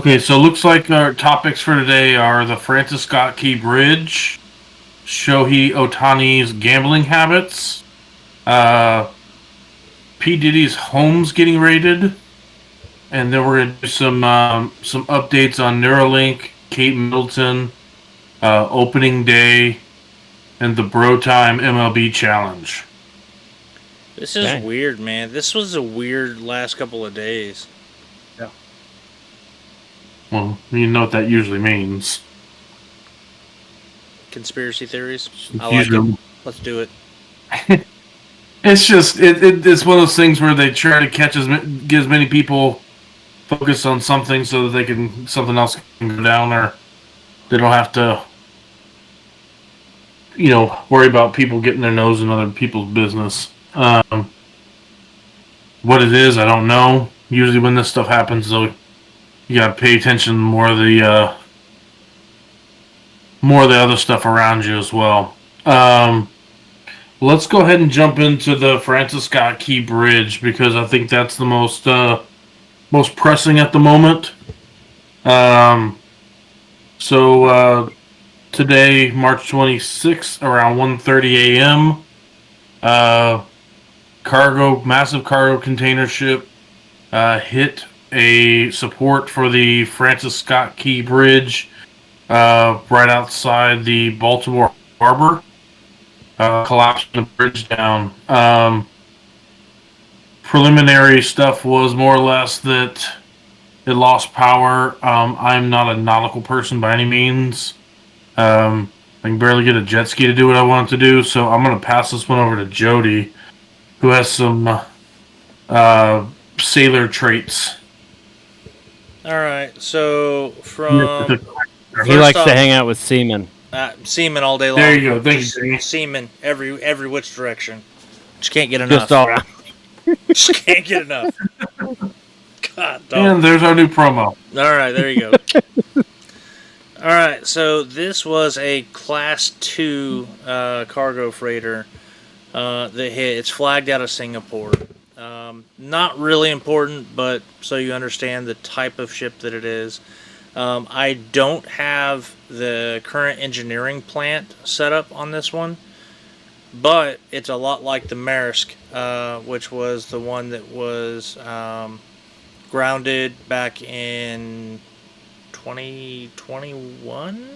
Okay, so looks like our topics for today are the Francis Scott Key Bridge, Shohei Ohtani's gambling habits, uh, P. Diddy's homes getting raided, and then we're gonna do some updates on Neuralink, Kate Middleton, opening day, and the Bro Time MLB Challenge. This is weird, man. This was a weird last couple of days. Yeah. Well, you know what that usually means. Conspiracy theories. I like it. Let's do it. It's just it's one of those things where they try to get as many people focused on something so that something else can go down, or they don't have to worry about people getting their nose in other people's business. What it is, I don't know. Usually when this stuff happens, though, you gotta pay attention more of the other stuff around you as well. Let's go ahead and jump into the Francis Scott Key Bridge, because I think that's the most pressing at the moment. Today, March 26th, around 1:30 a.m., massive cargo container ship hit a support for the Francis Scott Key Bridge right outside the Baltimore Harbor. Collapsed the bridge down. Preliminary stuff was more or less that it lost power. I'm not a nautical person by any means. I can barely get a jet ski to do what I want it to do, so I'm going to pass this one over to Jody, who has some sailor traits. All right, so from... He likes to hang out with seamen. Seamen all day long. There you go. Thank you. Seamen every which direction. Just can't get enough. Just all around. Just can't get enough. God, dog. And there's our new promo. All right, there you go. All right, so this was a Class 2 cargo freighter that hit. It's flagged out of Singapore. Not really important, but so you understand the type of ship that it is. I don't have the current engineering plant set up on this one, but it's a lot like the Maersk, which was the one that was grounded back in 2021,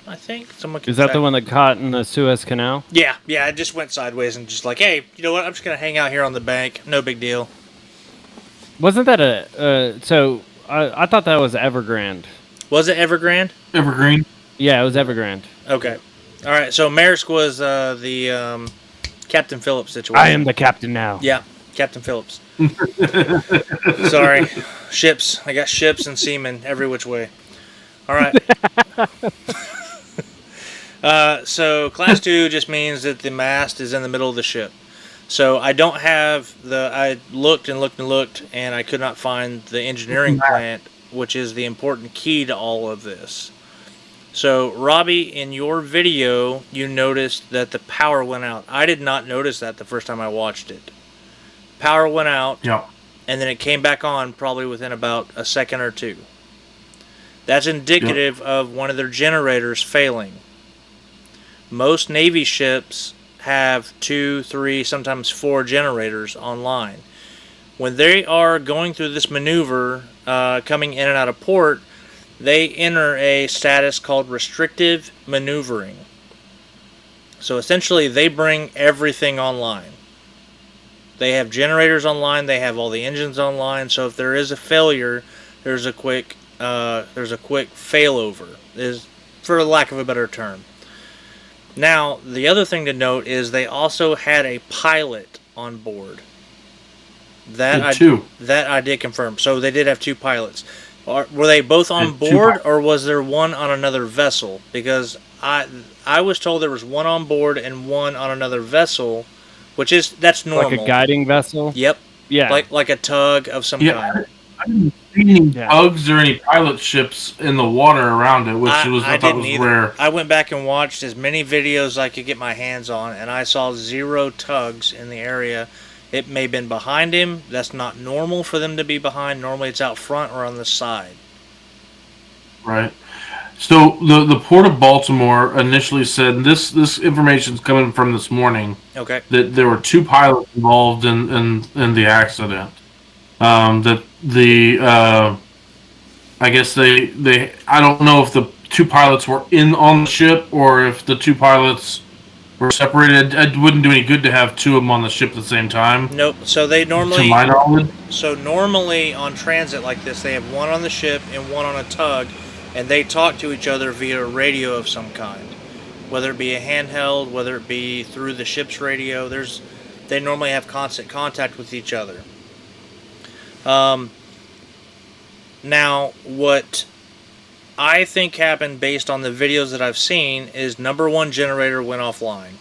I think. Is that the one that caught in the Suez Canal? Yeah, I just went sideways and just like, hey, you know what? I'm just going to hang out here on the bank. No big deal. Wasn't that I thought that was Evergrande. Was it Evergrande? Evergreen? Yeah, it was Evergrande. Okay. All right, so Maersk was the Captain Phillips situation. I am the captain now. Yeah, Captain Phillips. Sorry. Ships. I got ships and seamen every which way. All right. So Class 2 just means that the mast is in the middle of the ship. So I don't have I looked and looked and looked, and I could not find the engineering plant, which is the important key to all of this. So, Robbie, in your video, you noticed that the power went out. I did not notice that the first time I watched it. Power went out, and then it came back on probably within about a second or two. That's indicative of one of their generators failing. Most Navy ships have 2, 3, sometimes 4 generators online. When they are going through this maneuver, coming in and out of port, they enter a status called restrictive maneuvering. So essentially, they bring everything online. They have generators online. They have all the engines online. So if there is a failure, there's a quick failover, is for lack of a better term. Now, the other thing to note is they also had a pilot on board. That I did confirm. So they did have 2 pilots. Were they both on board, or was there one on another vessel? Because I was told there was one on board and one on another vessel, that's normal. Like a guiding vessel? Yep. Yeah. Like a tug of some kind. I didn't see any tugs or any pilot ships in the water around it, which I thought was rare. I went back and watched as many videos as I could get my hands on, and I saw 0 tugs in the area. It may have been behind him. That's not normal for them to be behind. Normally it's out front or on the side. Right. So the Port of Baltimore initially said this information's coming from this morning Okay. that there were 2 pilots involved in the accident. That the I guess they I don't know if the 2 pilots were in on the ship or if the 2 pilots were separated. It wouldn't do any good to have 2 of them on the ship at the same time. Nope. So they To my normally, knowledge, so normally on transit like this, they have one on the ship and one on a tug, and they talk to each other via a radio of some kind, whether it be a handheld, whether it be through the ship's radio. They normally have constant contact with each other. Um, Now, what I think happened based on the videos that I've seen is number one generator went offline.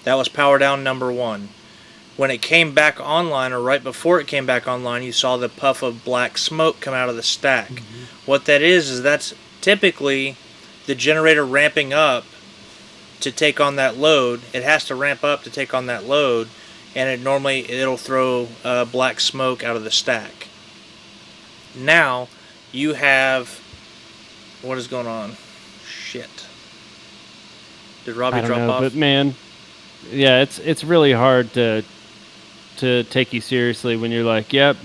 That was power down number one. When it came back online, or right before it came back online, you saw the puff of black smoke come out of the stack. What that is that's typically the generator ramping up to take on that load. It has to ramp up to take on that load, and it'll throw black smoke out of the stack. Now you have, what is going on? Shit. Did Robbie I don't drop know, off? but man, yeah, it's really hard to take you seriously when you're like, yep,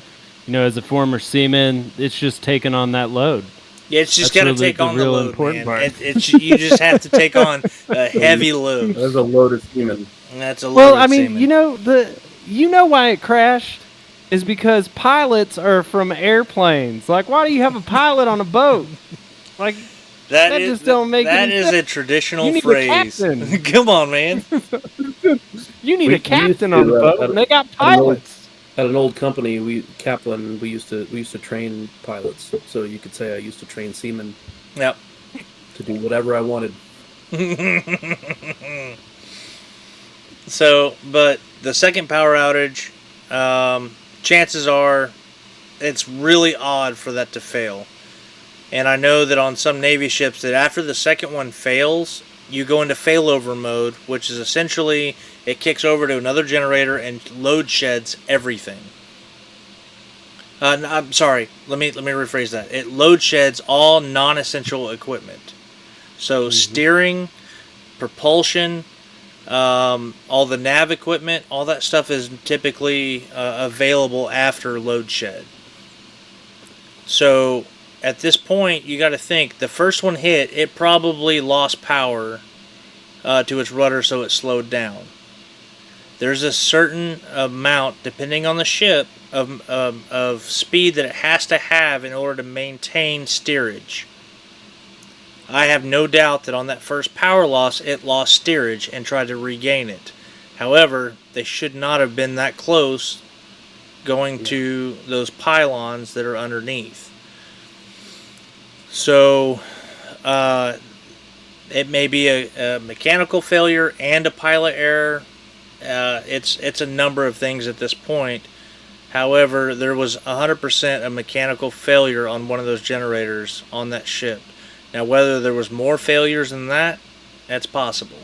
as a former seaman, it's just taking on that load. Yeah, it's just That's got to really take the on the real load, important man. part. You just have to take on a heavy load. There's a loaded seaman. And that's a Well, loaded I mean, seaman. why it crashed is because pilots are from airplanes. Like, why do you have a pilot on a boat? Like, that just don't make that any is sense. a traditional You need a phrase. captain. Come on, man. you need We a captain used to, on the boat, at- and they got at an old- pilots. At an old company, we used to train pilots. So you could say I used to train seamen Yep. to do whatever I wanted. So, but the second power outage, chances are it's really odd for that to fail. And I know that on some Navy ships that after the second one fails, you go into failover mode, which is essentially it kicks over to another generator and load sheds everything. I'm sorry. Let me rephrase that. It load sheds all non-essential equipment. So steering, propulsion, all the nav equipment, all that stuff is typically available after load shed. So at this point, you got to think the first one hit, it probably lost power to its rudder, so it slowed down. There's a certain amount, depending on the ship, of speed that it has to have in order to maintain steerage. I have no doubt that on that first power loss, it lost steerage and tried to regain it. However, they should not have been that close going to those pylons that are underneath. So, it may be a mechanical failure and a pilot error. It's a number of things at this point. However, there was 100% a mechanical failure on one of those generators on that ship. Now, whether there was more failures than that, that's possible.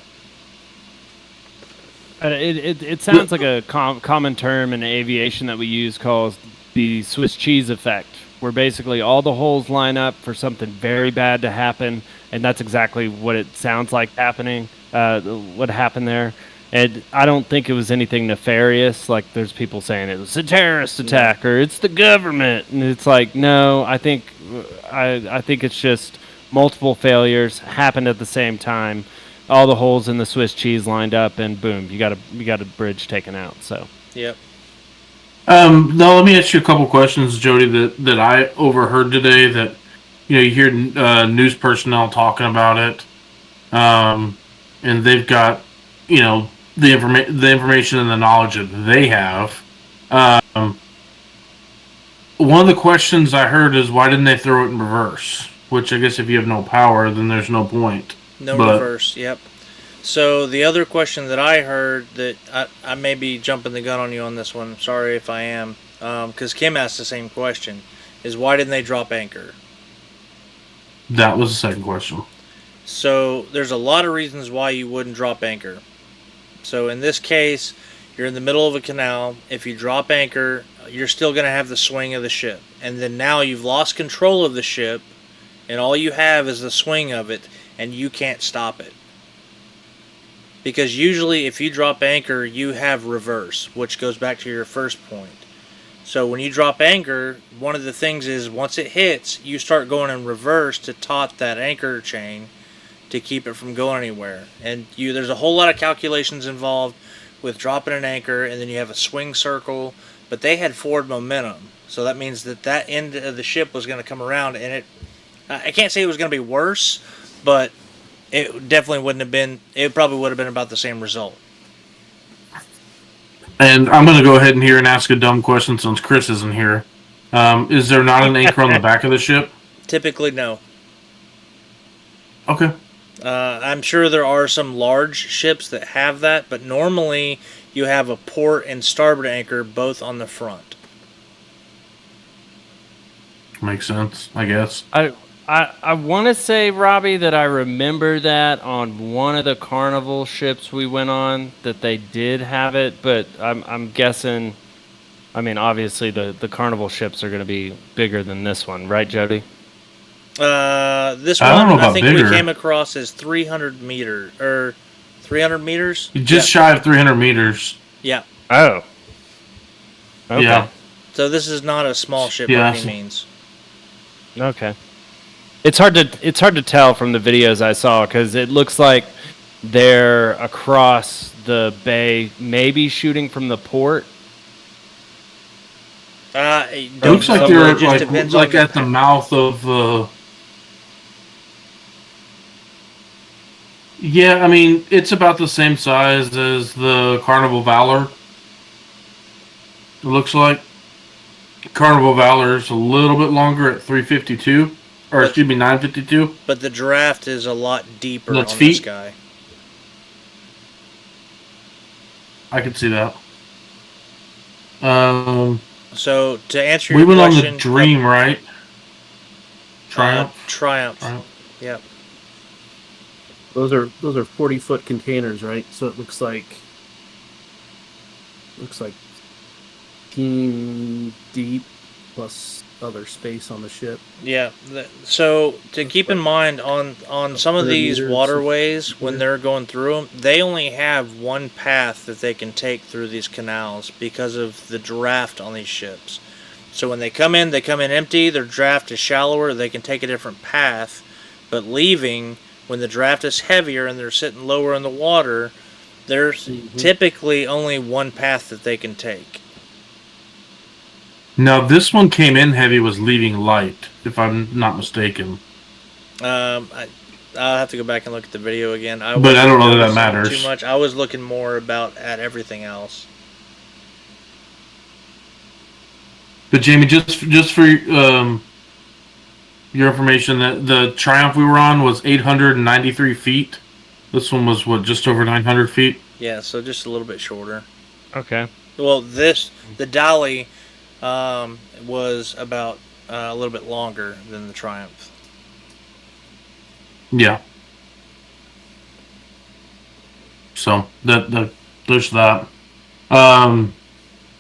It sounds like a common term in aviation that we use called the Swiss cheese effect, where basically all the holes line up for something very bad to happen, and that's exactly what it sounds like happening. What happened there, and I don't think it was anything nefarious. Like there's people saying it was a terrorist attack or it's the government, and it's like no, I think it's just multiple failures happened at the same time. All the holes in the Swiss cheese lined up, and boom, you got a bridge taken out. So Yep. Now let me ask you a couple questions, Jody, that I overheard today. That you hear news personnel talking about it, and they've got the information and the knowledge that they have. One of the questions I heard is why didn't they throw it in reverse? Which I guess if you have no power, then there's no point. No reverse, yep. So the other question that I heard that I may be jumping the gun on you on this one. Sorry if I am, because Kim asked the same question: is why didn't they drop anchor? That was the second question. So there's a lot of reasons why you wouldn't drop anchor. So in this case, you're in the middle of a canal. If you drop anchor, you're still going to have the swing of the ship, and then now you've lost control of the ship, and all you have is the swing of it, and you can't stop it. Because usually if you drop anchor, you have reverse, which goes back to your first point. So when you drop anchor, one of the things is once it hits, you start going in reverse to taut that anchor chain to keep it from going anywhere. And there's a whole lot of calculations involved with dropping an anchor, and then you have a swing circle, but they had forward momentum. So that means that end of the ship was going to come around, and I can't say it was going to be worse, but it definitely wouldn't have been. It probably would have been about the same result. And I'm going to go ahead and here and ask a dumb question since Chris isn't here. Is there not an anchor on the back of the ship? Typically, no. Okay. I'm sure there are some large ships that have that, but normally you have a port and starboard anchor both on the front. Makes sense, I guess. I want to say, Robbie, that I remember that on one of the Carnival ships we went on that they did have it, but I'm guessing. I mean, obviously the Carnival ships are going to be bigger than this one, right, Jody? This I don't one know about I think bigger. we came across as 300 meters. Just shy of 300 meters. Yeah. Oh. Okay. Yeah. So this is not a small ship Yeah, by any means. Okay. It's hard to tell from the videos I saw because it looks like they're across the bay, maybe shooting from the port. It looks like they're like at the mouth of. Yeah, I mean it's about the same size as the Carnival Valor. It looks like Carnival Valor is a little bit longer at 352. Or excuse me, 952. But the draft is a lot deeper That's on feet? this guy. I can see that. So to answer we your went question, on the Dream, right? Triumph. Triumph. Yep. Those are 40-foot containers, right? So it looks like 15 deep plus other space on the ship. Yeah. So to keep in mind on some of these waterways when they're going through them, they only have one path that they can take through these canals because of the draft on these ships. So when they come in empty. Their draft is shallower. They can take a different path, but leaving when the draft is heavier and they're sitting lower in the water, there's typically only one path that they can take. Now, this one came in heavy, was leaving light, if I'm not mistaken. I'll have to go back and look at the video again. But I don't know that matters too much. I was looking more at everything else. But Jamie, just for your information, that the Triumph we were on was 893 feet. This one was just over 900 feet. Yeah, so just a little bit shorter. Okay. Well, the Dolly was about a little bit longer than the Triumph. Yeah. So there's that.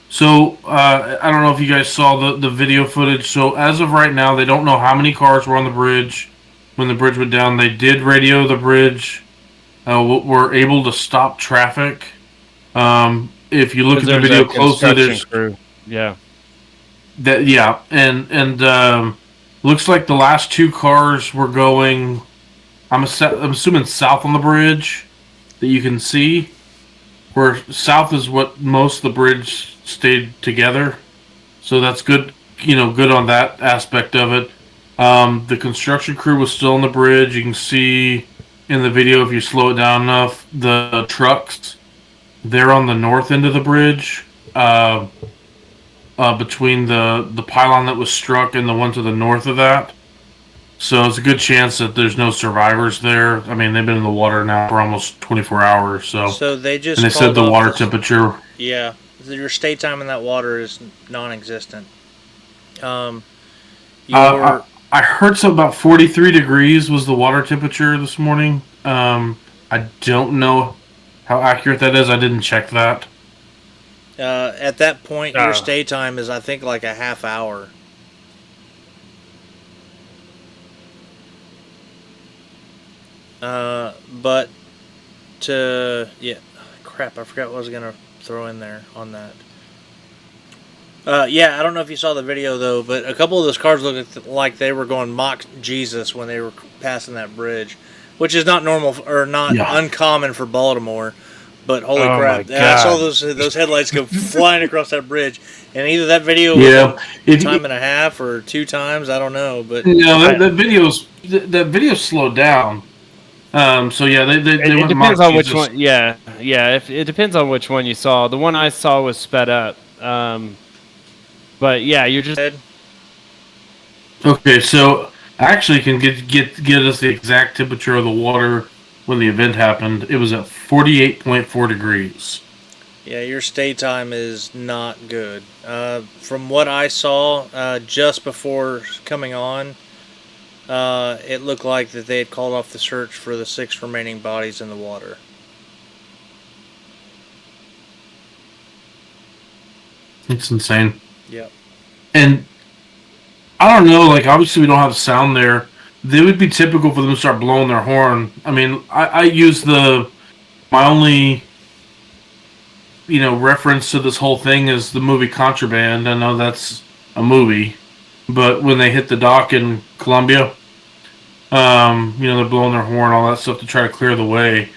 So I don't know if you guys saw the video footage. So as of right now, they don't know how many cars were on the bridge when the bridge went down. They did radio the bridge. Were able to stop traffic. If you look at the video closely, there's crew. Yeah. And looks like the last two cars were going. I'm assuming south on the bridge that you can see. Where south is what most of the bridge stayed together, so that's good. Good on that aspect of it. The construction crew was still on the bridge. You can see in the video if you slow it down enough, the trucks. They're on the north end of the bridge, between the pylon that was struck and the one to the north of that. So it's a good chance that there's no survivors there. I mean, they've been in the water now for almost 24 hours. So they just and they said the water temperature. Yeah, your stay time in that water is non-existent. I heard something about 43 degrees was the water temperature this morning. I don't know how accurate that is. I didn't check that. At that point, your stay time is, I think, like a half hour. But crap, I forgot what I was gonna throw in there on that. Yeah, I don't know if you saw the video though, but a couple of those cars looked like they were going mock Jesus when they were passing that bridge, which is not normal or not Yeah. uncommon for Baltimore. But holy Oh my crap! I saw God. those headlights go flying across that bridge, and either that video was Yeah. a time and a half or 2 times. I don't know, but That video's slowed down. So yeah, they It went depends mock on which Jesus. one. Yeah, yeah. If it depends on which one you saw. The one I saw was sped up. But yeah, you're just Okay, so I actually can get us the exact temperature of the water when the event happened. It was at 48.4 degrees. yeah, your stay time is not good. From what I saw just before coming on, it looked like that they had called off the search for the 6 remaining bodies in the water. It's insane. Yep. And I don't know, like obviously we don't have sound there. They would be typical for them to start blowing their horn. I mean, I use my only reference to this whole thing is the movie Contraband. I know that's a movie, but when they hit the dock in Colombia, they're blowing their horn, all that stuff to try to clear the way.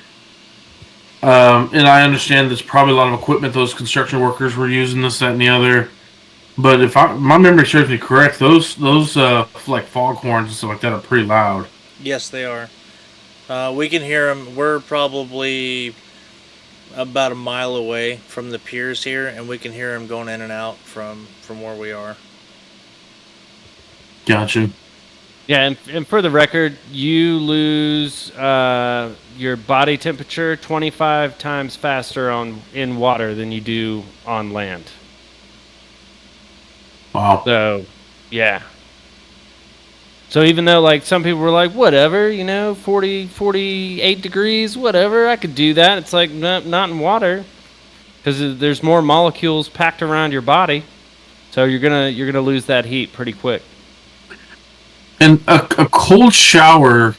And I understand there's probably a lot of equipment those construction workers were using, this, that, and the other. But if my memory serves me correct, those like foghorns and stuff like that are pretty loud. Yes, they are. We can hear them. We're probably about a mile away from the piers here, and we can hear them going in and out from where we are. Gotcha. yeah. And for the record, you lose your body temperature 25 times faster in water than you do on land. Wow. So, yeah. So even though like some people were like, whatever, 40, 48 degrees, whatever, I could do that. It's like not in water, because there's more molecules packed around your body, so you're gonna lose that heat pretty quick. And a cold shower,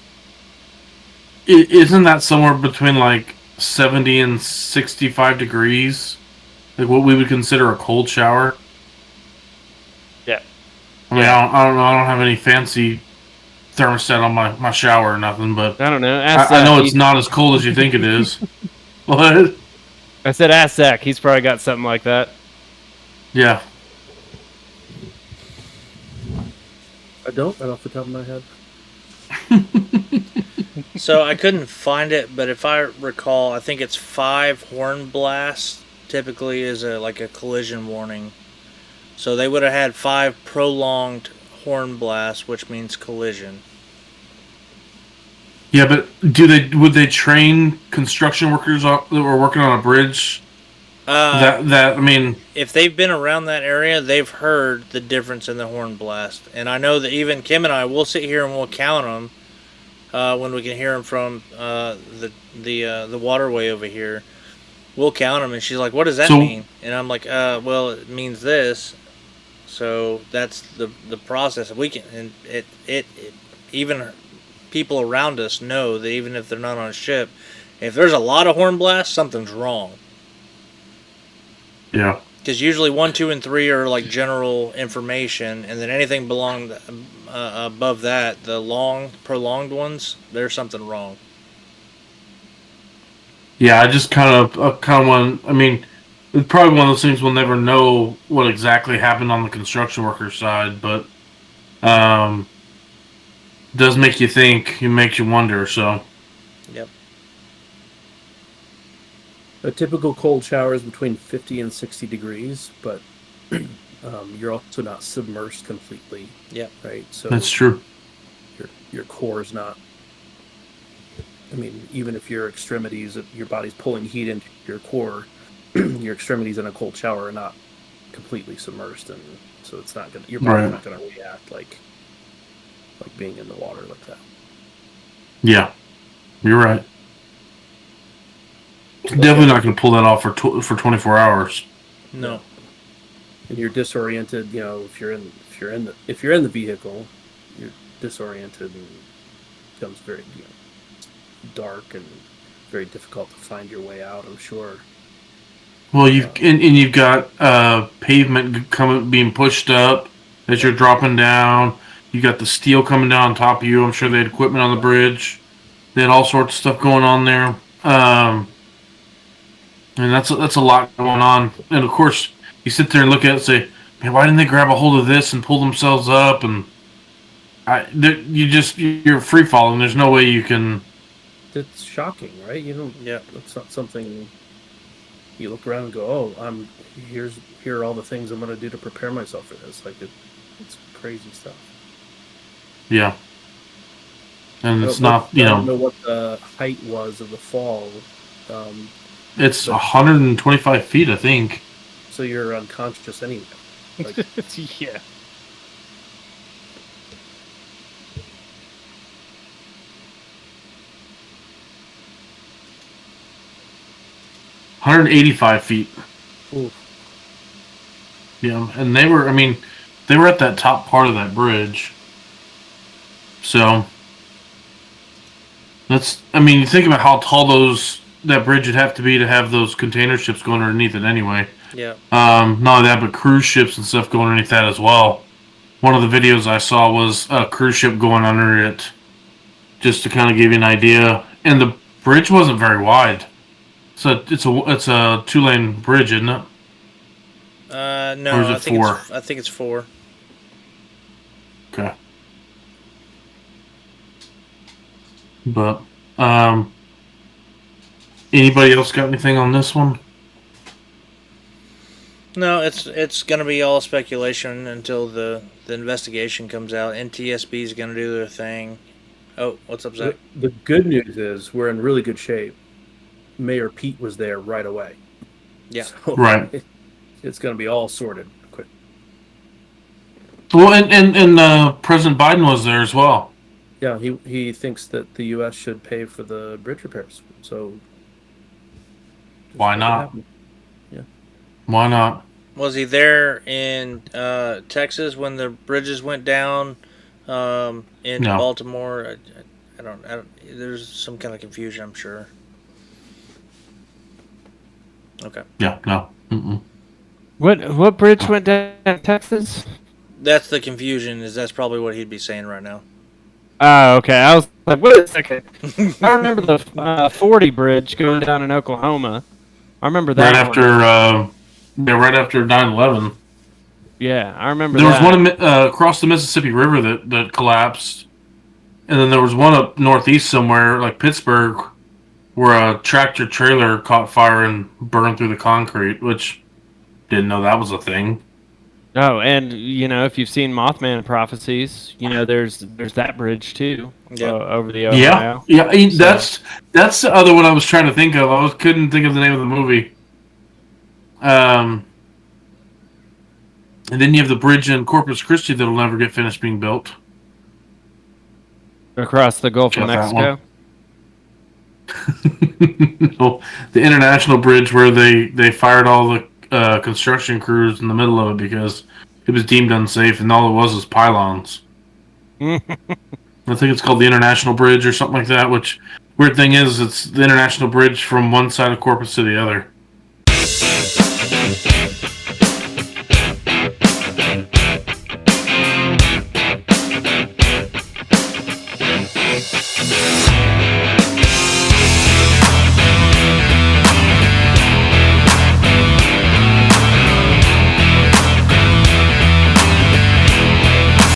isn't that somewhere between like 70 and 65 degrees? Like what we would consider a cold shower? Yeah. I mean, I don't know. I don't have any fancy thermostat on my shower or nothing, but I don't know. I know it's not as cold as you think it is. What? I said ask Zach. He's probably got something like that. Yeah. I don't, right off the top of my head. So I couldn't find it, but if I recall, I think it's 5 horn blasts typically is a collision warning. So they would have had 5 prolonged horn blasts, which means collision. Yeah, but would they train construction workers that were working on a bridge? I mean, if they've been around that area, they've heard the difference in the horn blast. And I know that even Kim and I will sit here and we'll count them when we can hear them from the waterway over here. We'll count them, and she's like, "What does that mean?" And I'm like, "Well, it means this." So that's the process. We can, and it even people around us know that even if they're not on a ship, if there's a lot of horn blasts, something's wrong. yeah. Because usually 1, 2, and 3 are like general information, and then anything above that, the prolonged ones, there's something wrong. Yeah, I just kind of want. I mean, it's probably one of those things we'll never know what exactly happened on the construction worker side, but does make you think. It makes you wonder. So. Yep. A typical cold shower is between 50 and 60 degrees, but you're also not submersed completely. Yep. Right. So That's true. Your core is not. I mean, even if your body's pulling heat into your core, your extremities in a cold shower are not completely submersed, and so it's not gonna. Your body's not gonna react like being in the water like that. Yeah, you're right. Definitely not going to pull that off for 24 hours. No. And you're disoriented. If you're in the vehicle, you're disoriented and becomes very dark and very difficult to find your way out, I'm sure. Well, you've got pavement being pushed up as you're dropping down. You got the steel coming down on top of you. I'm sure they had equipment on the bridge. They had all sorts of stuff going on there. And that's a lot going on. And of course, you sit there and look at it and say, "Man, why didn't they grab a hold of this and pull themselves up?" And you're free falling. There's no way you can. It's shocking, right? You don't. Yeah. It's not something you look around and go, "Oh, here are all the things I'm going to do to prepare myself for this." Like it's crazy stuff. Yeah. And it's I not, don't know what the height was of the fall. It's 125 feet, I think. So you're unconscious anyway. Like, yeah. $185 ooh. Yeah, and they were at that top part of that bridge. So you think about how tall that bridge would have to be to have those container ships going underneath it anyway. Yeah. Not only that, but cruise ships and stuff going underneath that as well. One of the videos I saw was a cruise ship going under it, just to kind of give you an idea. And the bridge wasn't very wide. So it's a 2-lane bridge, isn't it? No, Or is it I think 4? I think it's 4. Okay. But anybody else got anything on this one? No, it's gonna be all speculation until the investigation comes out. NTSB is gonna do their thing. Oh, what's up, Zach? The good news is we're in really good shape. Mayor Pete was there right away. Yeah. So Right. It's going to be all sorted quick. Well, and President Biden was there as well. Yeah, he thinks that the U.S. should pay for the bridge repairs. So why not? Yeah. Why not? Was he there in Texas when the bridges went down in No. Baltimore? I don't. There's some kind of confusion, I'm sure. Okay. Yeah, no. Mm-mm. What bridge went down in Texas? That's the confusion. That's probably what he'd be saying right now. Oh, okay. I was like, wait a second. I remember the 40 bridge going down in Oklahoma. I remember that. Right after 9/11. Yeah, I remember There that. was one across the Mississippi River that collapsed, and then there was one up northeast somewhere, like Pittsburgh, where a tractor trailer caught fire and burned through the concrete, which didn't know that was a thing. Oh, and if you've seen Mothman prophecies, there's that bridge too. Yeah. Over the Ohio. Yeah. That's the other one I was trying to think of. Couldn't think of the name of the movie. And then you have the bridge in Corpus Christi that'll never get finished being built. Across the Gulf of Mexico. No, the international bridge where they fired all the construction crews in the middle of it because it was deemed unsafe, and all it was pylons. I think it's called the International Bridge or something like that. Which weird thing is, it's the International Bridge from one side of Corpus to the other.